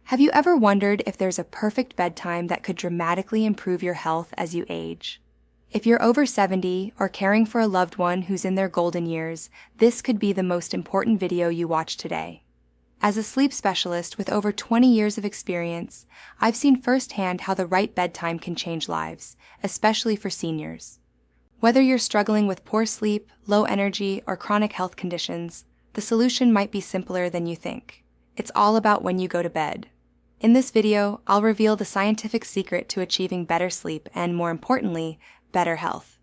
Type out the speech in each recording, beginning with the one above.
Have you ever wondered if there's a perfect bedtime that could dramatically improve your health as you age? If you're over 70 or caring for a loved one who's in their golden years, this could be the most important video you watch today. As a sleep specialist with over 20 years of experience, I've seen firsthand how the right bedtime can change lives, especially for seniors. Whether you're struggling with poor sleep, low energy, or chronic health conditions, the solution might be simpler than you think. It's all about when you go to bed. In this video, I'll reveal the scientific secret to achieving better sleep and, more importantly, better health.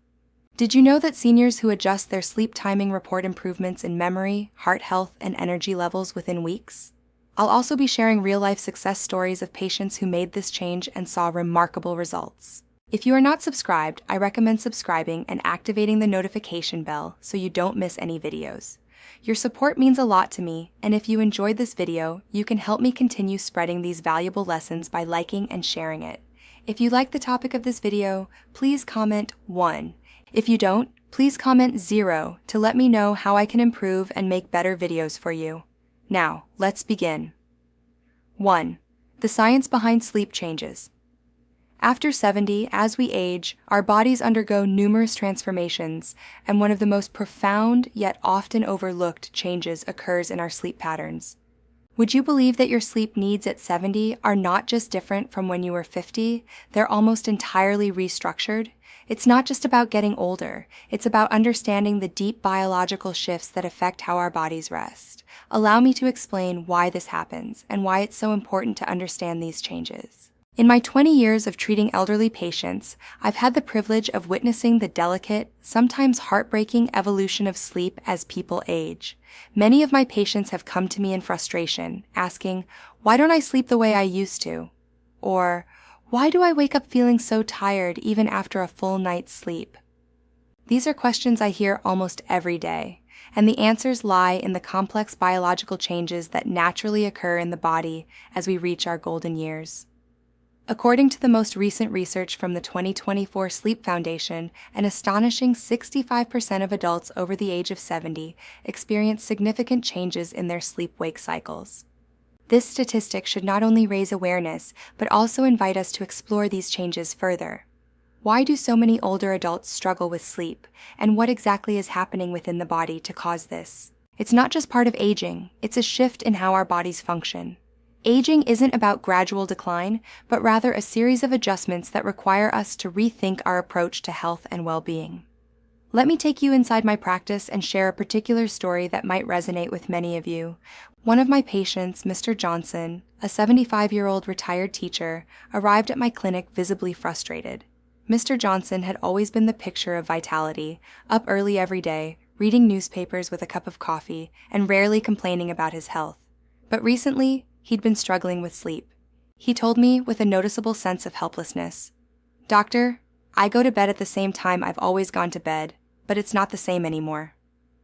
Did you know that seniors who adjust their sleep timing report improvements in memory, heart health, and energy levels within weeks? I'll also be sharing real-life success stories of patients who made this change and saw remarkable results. If you are not subscribed, I recommend subscribing and activating the notification bell so you don't miss any videos. Your support means a lot to me, and if you enjoyed this video, you can help me continue spreading these valuable lessons by liking and sharing it. If you like the topic of this video, please comment 1. If you don't, please comment 0 to let me know how I can improve and make better videos for you. Now, let's begin. 1. The science behind sleep changes. After 70, as we age, our bodies undergo numerous transformations, and one of the most profound yet often overlooked changes occurs in our sleep patterns. Would you believe that your sleep needs at 70 are not just different from when you were 50, they're almost entirely restructured? It's not just about getting older, it's about understanding the deep biological shifts that affect how our bodies rest. Allow me to explain why this happens and why it's so important to understand these changes. In my 20 years of treating elderly patients, I've had the privilege of witnessing the delicate, sometimes heartbreaking evolution of sleep as people age. Many of my patients have come to me in frustration, asking, "Why don't I sleep the way I used to?" Or, "Why do I wake up feeling so tired even after a full night's sleep?" These are questions I hear almost every day, and the answers lie in the complex biological changes that naturally occur in the body as we reach our golden years. According to the most recent research from the 2024 Sleep Foundation, an astonishing 65% of adults over the age of 70 experience significant changes in their sleep-wake cycles. This statistic should not only raise awareness, but also invite us to explore these changes further. Why do so many older adults struggle with sleep, and what exactly is happening within the body to cause this? It's not just part of aging, it's a shift in how our bodies function. Aging isn't about gradual decline, but rather a series of adjustments that require us to rethink our approach to health and well-being. Let me take you inside my practice and share a particular story that might resonate with many of you. One of my patients, Mr. Johnson, a 75-year-old retired teacher, arrived at my clinic visibly frustrated. Mr. Johnson had always been the picture of vitality, up early every day, reading newspapers with a cup of coffee, and rarely complaining about his health. But recently, he'd been struggling with sleep. He told me with a noticeable sense of helplessness, "Doctor, I go to bed at the same time I've always gone to bed, but it's not the same anymore.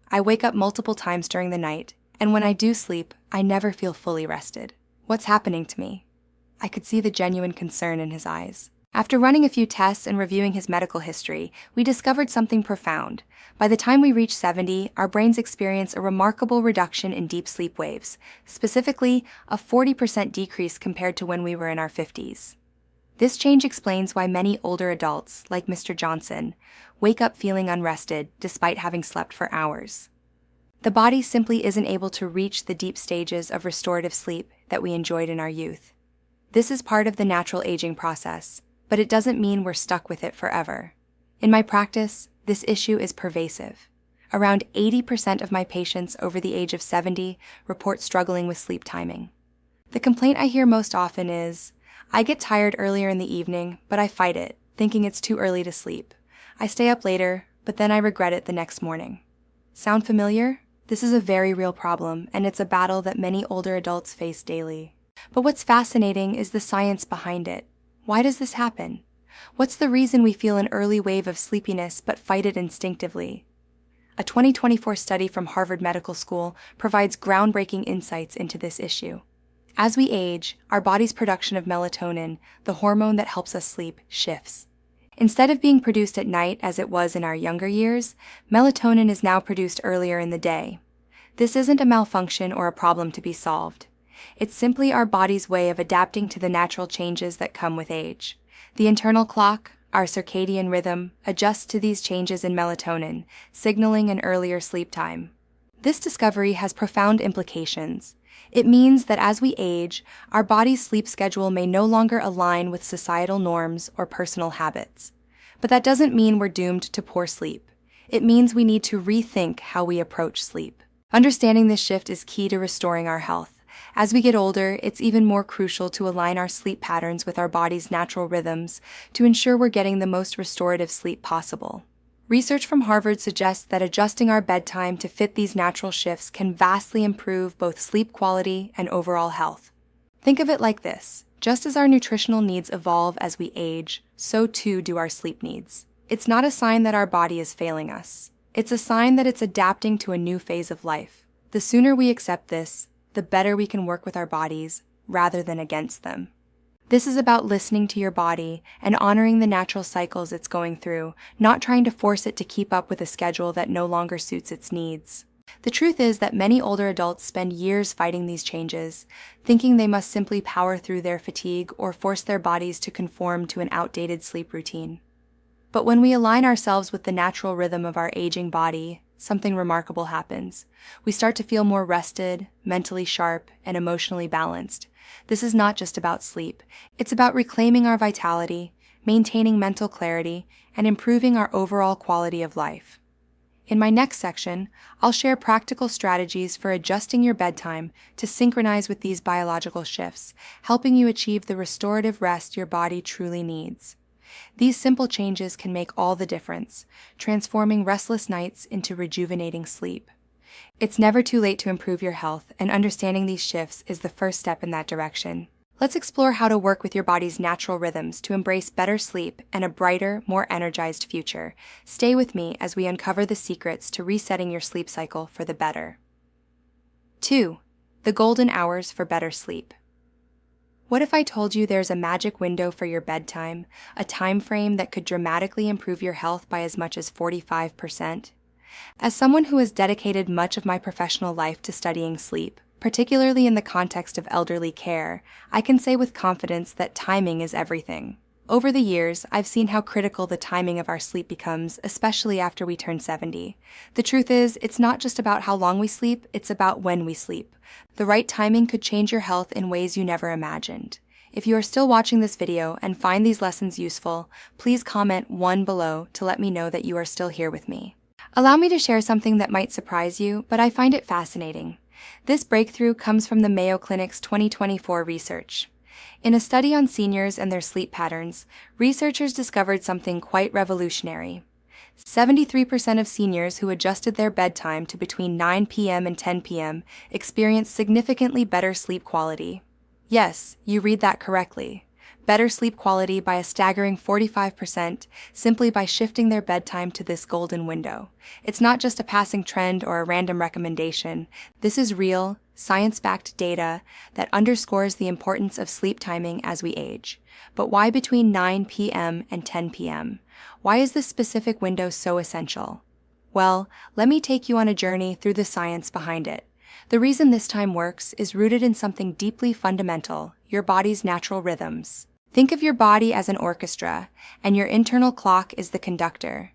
I wake up multiple times during the night, and when I do sleep, I never feel fully rested. What's happening to me?" I could see the genuine concern in his eyes. After running a few tests and reviewing his medical history, we discovered something profound. By the time we reach 70, our brains experience a remarkable reduction in deep sleep waves, specifically a 40% decrease compared to when we were in our 50s. This change explains why many older adults, like Mr. Johnson, wake up feeling unrested despite having slept for hours. The body simply isn't able to reach the deep stages of restorative sleep that we enjoyed in our youth. This is part of the natural aging process, but it doesn't mean we're stuck with it forever. In my practice, this issue is pervasive. Around 80% of my patients over the age of 70 report struggling with sleep timing. The complaint I hear most often is, "I get tired earlier in the evening, but I fight it, thinking it's too early to sleep. I stay up later, but then I regret it the next morning." Sound familiar? This is a very real problem, and it's a battle that many older adults face daily. But what's fascinating is the science behind it. Why does this happen? What's the reason we feel an early wave of sleepiness but fight it instinctively? A 2024 study from Harvard Medical School provides groundbreaking insights into this issue. As we age, our body's production of melatonin, the hormone that helps us sleep, shifts. Instead of being produced at night as it was in our younger years, melatonin is now produced earlier in the day. This isn't a malfunction or a problem to be solved. It's simply our body's way of adapting to the natural changes that come with age. The internal clock, our circadian rhythm, adjusts to these changes in melatonin, signaling an earlier sleep time. This discovery has profound implications. It means that as we age, our body's sleep schedule may no longer align with societal norms or personal habits. But that doesn't mean we're doomed to poor sleep. It means we need to rethink how we approach sleep. Understanding this shift is key to restoring our health. As we get older, it's even more crucial to align our sleep patterns with our body's natural rhythms to ensure we're getting the most restorative sleep possible. Research from Harvard suggests that adjusting our bedtime to fit these natural shifts can vastly improve both sleep quality and overall health. Think of it like this: just as our nutritional needs evolve as we age, so too do our sleep needs. It's not a sign that our body is failing us. It's a sign that it's adapting to a new phase of life. The sooner we accept this, the better we can work with our bodies rather than against them. This is about listening to your body and honoring the natural cycles it's going through, not trying to force it to keep up with a schedule that no longer suits its needs. The truth is that many older adults spend years fighting these changes, thinking they must simply power through their fatigue or force their bodies to conform to an outdated sleep routine. But when we align ourselves with the natural rhythm of our aging body, something remarkable happens. We start to feel more rested, mentally sharp, and emotionally balanced. This is not just about sleep. It's about reclaiming our vitality, maintaining mental clarity, and improving our overall quality of life. In my next section, I'll share practical strategies for adjusting your bedtime to synchronize with these biological shifts, helping you achieve the restorative rest your body truly needs. These simple changes can make all the difference, transforming restless nights into rejuvenating sleep. It's never too late to improve your health, and understanding these shifts is the first step in that direction. Let's explore how to work with your body's natural rhythms to embrace better sleep and a brighter, more energized future. Stay with me as we uncover the secrets to resetting your sleep cycle for the better. 2. The golden hours for better sleep. What if I told you there's a magic window for your bedtime, a time frame that could dramatically improve your health by as much as 45%? As someone who has dedicated much of my professional life to studying sleep, particularly in the context of elderly care, I can say with confidence that timing is everything. Over the years, I've seen how critical the timing of our sleep becomes, especially after we turn 70. The truth is, it's not just about how long we sleep, it's about when we sleep. The right timing could change your health in ways you never imagined. If you are still watching this video and find these lessons useful, please comment 1 below to let me know that you are still here with me. Allow me to share something that might surprise you, but I find it fascinating. This breakthrough comes from the Mayo Clinic's 2024 research. In a study on seniors and their sleep patterns, researchers discovered something quite revolutionary. 73% of seniors who adjusted their bedtime to between 9 p.m. and 10 p.m. experienced significantly better sleep quality. Yes, you read that correctly. Better sleep quality by a staggering 45% simply by shifting their bedtime to this golden window. It's not just a passing trend or a random recommendation. This is real, science-backed data that underscores the importance of sleep timing as we age. But why between 9 p.m. and 10 p.m.? Why is this specific window so essential? Well, let me take you on a journey through the science behind it. The reason this time works is rooted in something deeply fundamental: your body's natural rhythms. Think of your body as an orchestra, and your internal clock is the conductor.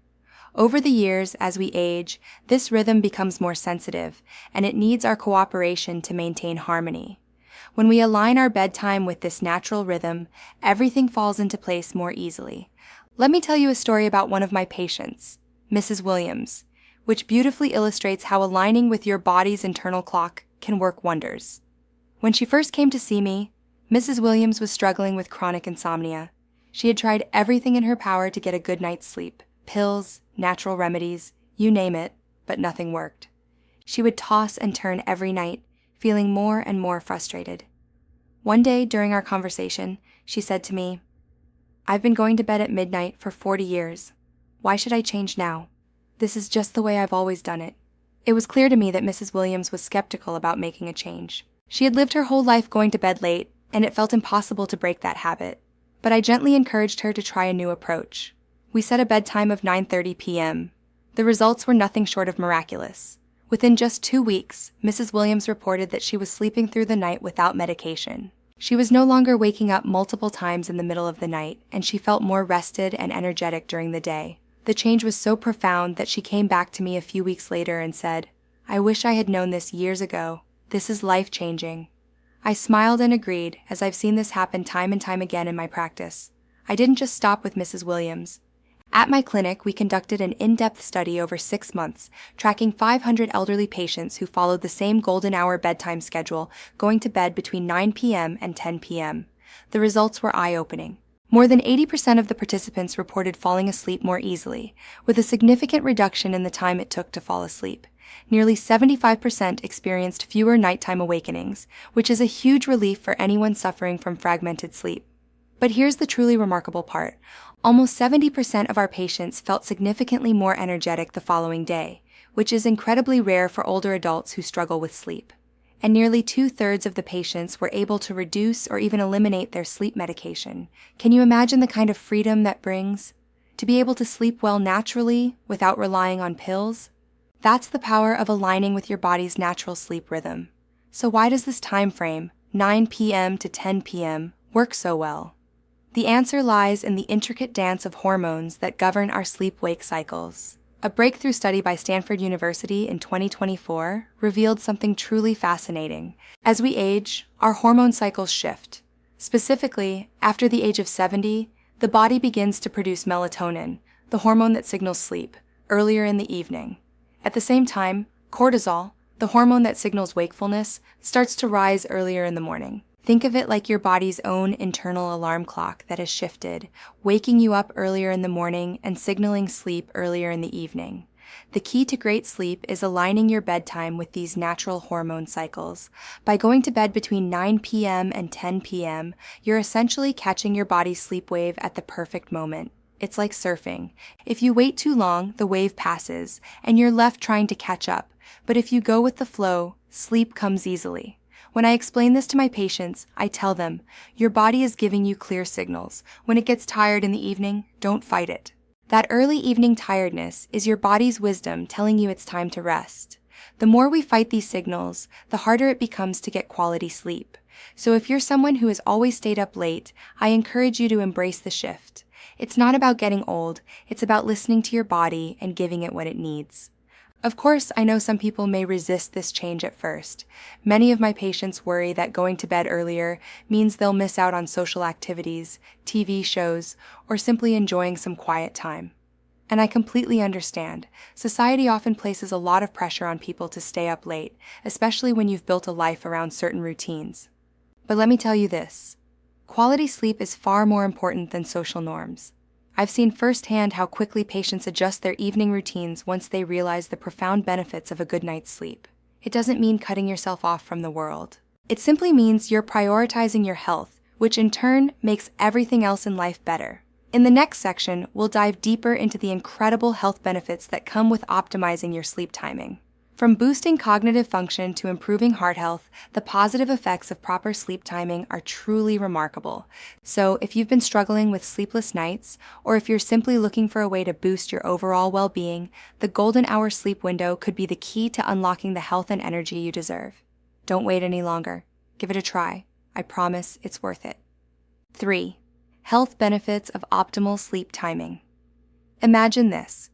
Over the years, as we age, this rhythm becomes more sensitive, and it needs our cooperation to maintain harmony. When we align our bedtime with this natural rhythm, everything falls into place more easily. Let me tell you a story about one of my patients, Mrs. Williams, which beautifully illustrates how aligning with your body's internal clock can work wonders. When she first came to see me, Mrs. Williams was struggling with chronic insomnia. She had tried everything in her power to get a good night's sleep: pills, natural remedies, you name it, but nothing worked. She would toss and turn every night, feeling more and more frustrated. One day during our conversation, she said to me, "I've been going to bed at midnight for 40 years. Why should I change now? This is just the way I've always done it." It was clear to me that Mrs. Williams was skeptical about making a change. She had lived her whole life going to bed late, and it felt impossible to break that habit. But I gently encouraged her to try a new approach. We set a bedtime of 9:30 p.m. The results were nothing short of miraculous. Within just 2 weeks, Mrs. Williams reported that she was sleeping through the night without medication. She was no longer waking up multiple times in the middle of the night, and she felt more rested and energetic during the day. The change was so profound that she came back to me a few weeks later and said, "I wish I had known this years ago. This is life-changing." I smiled and agreed, as I've seen this happen time and time again in my practice. I didn't just stop with Mrs. Williams. At my clinic, we conducted an in-depth study over 6 months, tracking 500 elderly patients who followed the same golden hour bedtime schedule, going to bed between 9 p.m. and 10 p.m. The results were eye-opening. More than 80% of the participants reported falling asleep more easily, with a significant reduction in the time it took to fall asleep. Nearly 75% experienced fewer nighttime awakenings, which is a huge relief for anyone suffering from fragmented sleep. But here's the truly remarkable part. Almost 70% of our patients felt significantly more energetic the following day, which is incredibly rare for older adults who struggle with sleep. And nearly 2/3 of the patients were able to reduce or even eliminate their sleep medication. Can you imagine the kind of freedom that brings? To be able to sleep well naturally without relying on pills? That's the power of aligning with your body's natural sleep rhythm. So why does this time frame, 9 p.m. to 10 p.m., work so well? The answer lies in the intricate dance of hormones that govern our sleep-wake cycles. A breakthrough study by Stanford University in 2024 revealed something truly fascinating. As we age, our hormone cycles shift. Specifically, after the age of 70, the body begins to produce melatonin, the hormone that signals sleep, earlier in the evening. At the same time, cortisol, the hormone that signals wakefulness, starts to rise earlier in the morning. Think of it like your body's own internal alarm clock that has shifted, waking you up earlier in the morning and signaling sleep earlier in the evening. The key to great sleep is aligning your bedtime with these natural hormone cycles. By going to bed between 9 p.m. and 10 p.m., you're essentially catching your body's sleep wave at the perfect moment. It's like surfing. If you wait too long, the wave passes, and you're left trying to catch up. But if you go with the flow, sleep comes easily. When I explain this to my patients, I tell them, your body is giving you clear signals. When it gets tired in the evening, don't fight it. That early evening tiredness is your body's wisdom telling you it's time to rest. The more we fight these signals, the harder it becomes to get quality sleep. So if you're someone who has always stayed up late, I encourage you to embrace the shift. It's not about getting old, it's about listening to your body and giving it what it needs. Of course, I know some people may resist this change at first. Many of my patients worry that going to bed earlier means they'll miss out on social activities, TV shows, or simply enjoying some quiet time. And I completely understand. Society often places a lot of pressure on people to stay up late, especially when you've built a life around certain routines. But let me tell you this. Quality sleep is far more important than social norms. I've seen firsthand how quickly patients adjust their evening routines once they realize the profound benefits of a good night's sleep. It doesn't mean cutting yourself off from the world. It simply means you're prioritizing your health, which in turn makes everything else in life better. In the next section, we'll dive deeper into the incredible health benefits that come with optimizing your sleep timing. From boosting cognitive function to improving heart health, the positive effects of proper sleep timing are truly remarkable. So if you've been struggling with sleepless nights, or if you're simply looking for a way to boost your overall well-being, the golden hour sleep window could be the key to unlocking the health and energy you deserve. Don't wait any longer. Give it a try. I promise it's worth it. 3. Health benefits of optimal sleep timing. Imagine this.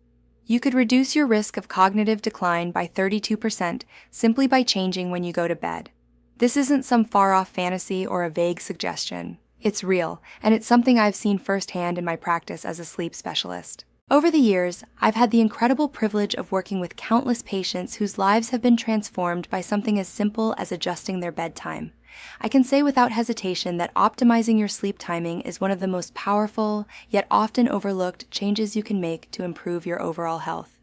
You could reduce your risk of cognitive decline by 32% simply by changing when you go to bed. This isn't some far-off fantasy or a vague suggestion. It's real, and it's something I've seen firsthand in my practice as a sleep specialist. Over the years, I've had the incredible privilege of working with countless patients whose lives have been transformed by something as simple as adjusting their bedtime. I can say without hesitation that optimizing your sleep timing is one of the most powerful, yet often overlooked changes you can make to improve your overall health.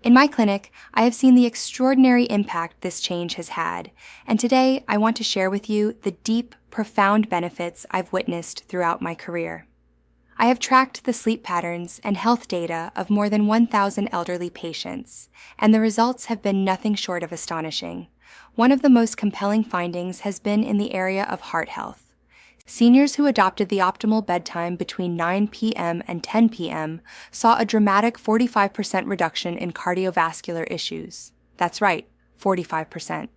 In my clinic, I have seen the extraordinary impact this change has had, and today I want to share with you the deep, profound benefits I've witnessed throughout my career. I have tracked the sleep patterns and health data of more than 1,000 elderly patients, and the results have been nothing short of astonishing. One of the most compelling findings has been in the area of heart health. Seniors who adopted the optimal bedtime between 9 p.m. and 10 p.m. saw a dramatic 45% reduction in cardiovascular issues. That's right, 45%.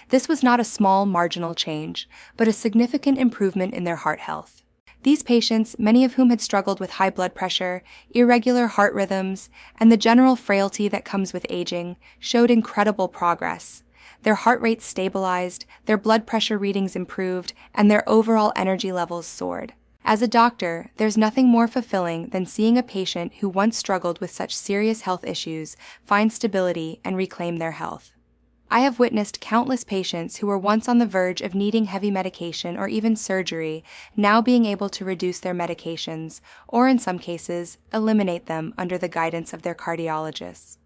This was not a small, marginal change, but a significant improvement in their heart health. These patients, many of whom had struggled with high blood pressure, irregular heart rhythms, and the general frailty that comes with aging, showed incredible progress. Their heart rates stabilized, their blood pressure readings improved, and their overall energy levels soared. As a doctor, there's nothing more fulfilling than seeing a patient who once struggled with such serious health issues find stability and reclaim their health. I have witnessed countless patients who were once on the verge of needing heavy medication or even surgery now being able to reduce their medications, or in some cases, eliminate them under the guidance of their cardiologists.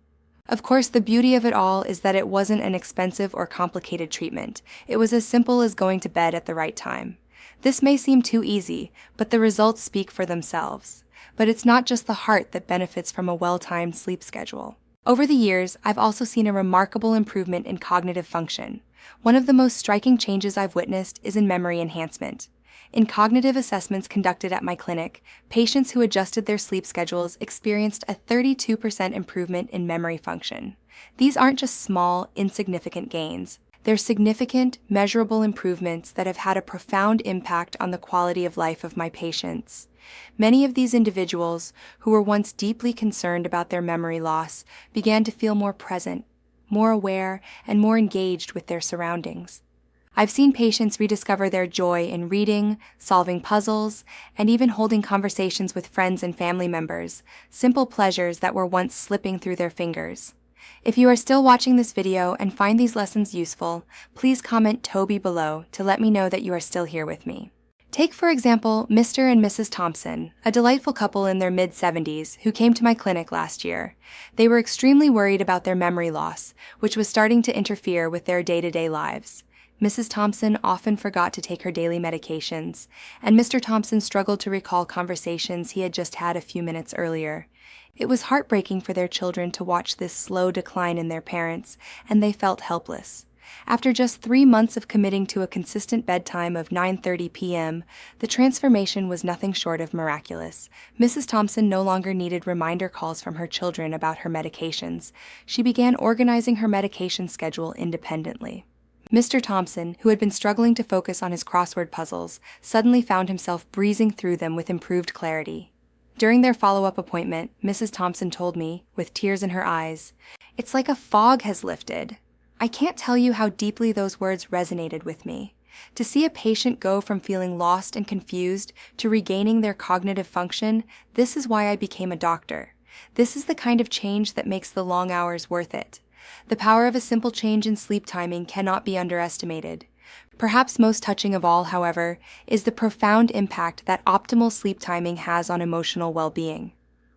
Of course, the beauty of it all is that it wasn't an expensive or complicated treatment. It was as simple as going to bed at the right time. This may seem too easy, but the results speak for themselves. But it's not just the heart that benefits from a well-timed sleep schedule. Over the years, I've also seen a remarkable improvement in cognitive function. One of the most striking changes I've witnessed is in memory enhancement. In cognitive assessments conducted at my clinic, patients who adjusted their sleep schedules experienced a 32% improvement in memory function. These aren't just small, insignificant gains. They're significant, measurable improvements that have had a profound impact on the quality of life of my patients. Many of these individuals, who were once deeply concerned about their memory loss, began to feel more present, more aware, and more engaged with their surroundings. I've seen patients rediscover their joy in reading, solving puzzles, and even holding conversations with friends and family members, simple pleasures that were once slipping through their fingers. If you are still watching this video and find these lessons useful, please comment Toby below to let me know that you are still here with me. Take, for example, Mr. and Mrs. Thompson, a delightful couple in their mid-70s who came to my clinic last year. They were extremely worried about their memory loss, which was starting to interfere with their day-to-day lives. Mrs. Thompson often forgot to take her daily medications, and Mr. Thompson struggled to recall conversations he had just had a few minutes earlier. It was heartbreaking for their children to watch this slow decline in their parents, and they felt helpless. After just 3 months of committing to a consistent bedtime of 9:30 p.m., the transformation was nothing short of miraculous. Mrs. Thompson no longer needed reminder calls from her children about her medications. She began organizing her medication schedule independently. Mr. Thompson, who had been struggling to focus on his crossword puzzles, suddenly found himself breezing through them with improved clarity. During their follow-up appointment, Mrs. Thompson told me, with tears in her eyes, "It's like a fog has lifted." I can't tell you how deeply those words resonated with me. To see a patient go from feeling lost and confused to regaining their cognitive function, this is why I became a doctor. This is the kind of change that makes the long hours worth it. The power of a simple change in sleep timing cannot be underestimated. Perhaps most touching of all, however, is the profound impact that optimal sleep timing has on emotional well-being.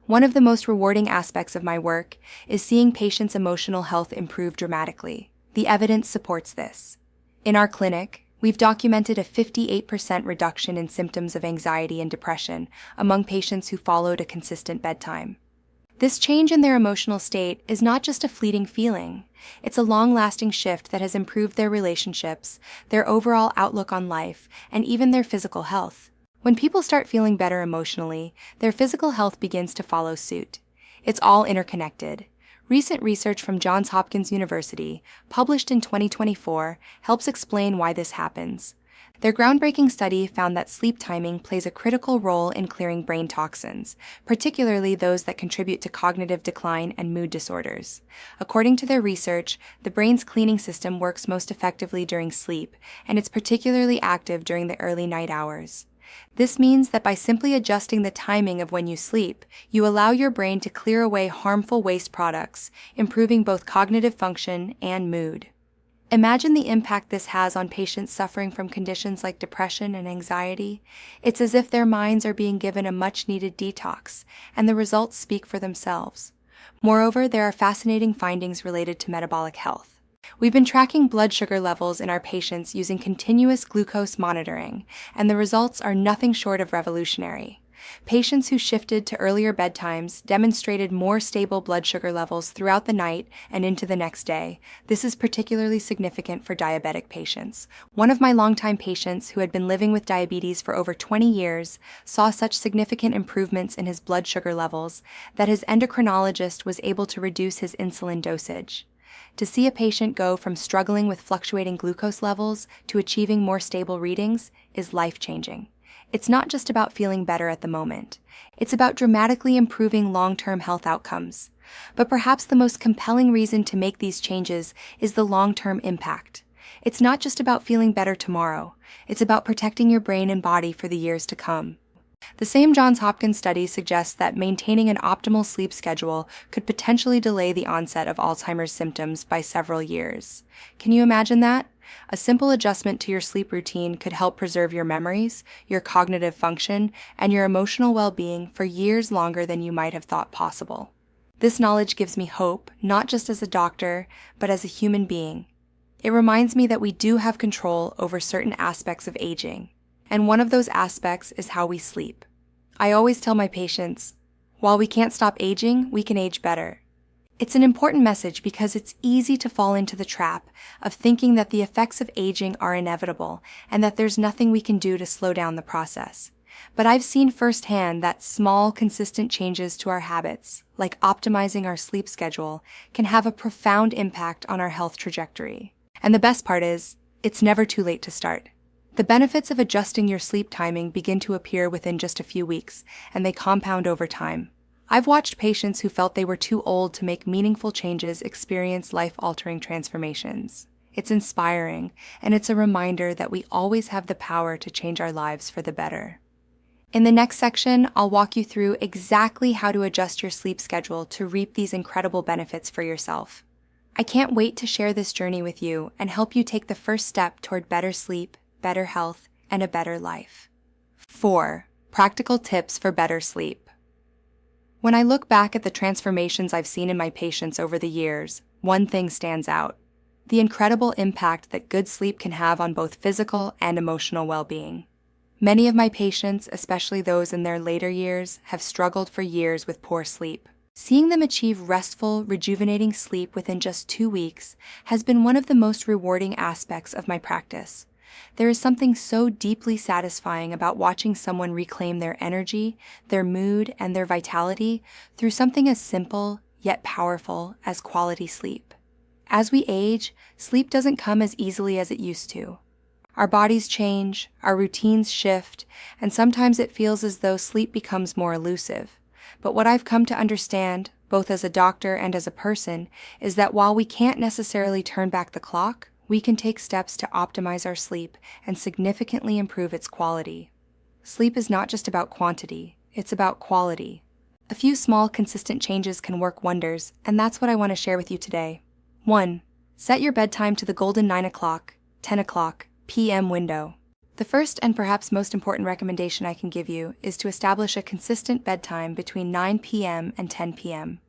One of the most rewarding aspects of my work is seeing patients' emotional health improve dramatically. The evidence supports this. In our clinic, we've documented a 58% reduction in symptoms of anxiety and depression among patients who followed a consistent bedtime. This change in their emotional state is not just a fleeting feeling. It's a long-lasting shift that has improved their relationships, their overall outlook on life, and even their physical health. When people start feeling better emotionally, their physical health begins to follow suit. It's all interconnected. Recent research from Johns Hopkins University, published in 2024, helps explain why this happens. Their groundbreaking study found that sleep timing plays a critical role in clearing brain toxins, particularly those that contribute to cognitive decline and mood disorders. According to their research, the brain's cleaning system works most effectively during sleep, and it's particularly active during the early night hours. This means that by simply adjusting the timing of when you sleep, you allow your brain to clear away harmful waste products, improving both cognitive function and mood. Imagine the impact this has on patients suffering from conditions like depression and anxiety. It's as if their minds are being given a much-needed detox, and the results speak for themselves. Moreover, there are fascinating findings related to metabolic health. We've been tracking blood sugar levels in our patients using continuous glucose monitoring, and the results are nothing short of revolutionary. Patients who shifted to earlier bedtimes demonstrated more stable blood sugar levels throughout the night and into the next day. This is particularly significant for diabetic patients. One of my longtime patients, who had been living with diabetes for over 20 years, saw such significant improvements in his blood sugar levels that his endocrinologist was able to reduce his insulin dosage. To see a patient go from struggling with fluctuating glucose levels to achieving more stable readings is life-changing. It's not just about feeling better at the moment. It's about dramatically improving long-term health outcomes. But perhaps the most compelling reason to make these changes is the long-term impact. It's not just about feeling better tomorrow. It's about protecting your brain and body for the years to come. The same Johns Hopkins study suggests that maintaining an optimal sleep schedule could potentially delay the onset of Alzheimer's symptoms by several years. Can you imagine that? A simple adjustment to your sleep routine could help preserve your memories, your cognitive function, and your emotional well-being for years longer than you might have thought possible. This knowledge gives me hope, not just as a doctor, but as a human being. It reminds me that we do have control over certain aspects of aging, and one of those aspects is how we sleep. I always tell my patients, while we can't stop aging, we can age better. It's an important message because it's easy to fall into the trap of thinking that the effects of aging are inevitable and that there's nothing we can do to slow down the process. But I've seen firsthand that small, consistent changes to our habits, like optimizing our sleep schedule, can have a profound impact on our health trajectory. And the best part is, it's never too late to start. The benefits of adjusting your sleep timing begin to appear within just a few weeks, and they compound over time. I've watched patients who felt they were too old to make meaningful changes experience life-altering transformations. It's inspiring, and it's a reminder that we always have the power to change our lives for the better. In the next section, I'll walk you through exactly how to adjust your sleep schedule to reap these incredible benefits for yourself. I can't wait to share this journey with you and help you take the first step toward better sleep, better health, and a better life. 4. Practical tips for better sleep. When I look back at the transformations I've seen in my patients over the years, one thing stands out: the incredible impact that good sleep can have on both physical and emotional well-being. Many of my patients, especially those in their later years, have struggled for years with poor sleep. Seeing them achieve restful, rejuvenating sleep within just 2 weeks has been one of the most rewarding aspects of my practice. There is something so deeply satisfying about watching someone reclaim their energy, their mood, and their vitality through something as simple yet powerful as quality sleep. As we age, sleep doesn't come as easily as it used to. Our bodies change, our routines shift, and sometimes it feels as though sleep becomes more elusive. But what I've come to understand, both as a doctor and as a person, is that while we can't necessarily turn back the clock, we can take steps to optimize our sleep and significantly improve its quality. Sleep is not just about quantity, it's about quality. A few small, consistent changes can work wonders, and that's what I want to share with you today. 1. Set your bedtime to the golden 9 o'clock, 10 o'clock p.m. window. The first and perhaps most important recommendation I can give you is to establish a consistent bedtime between 9 p.m. and 10 p.m.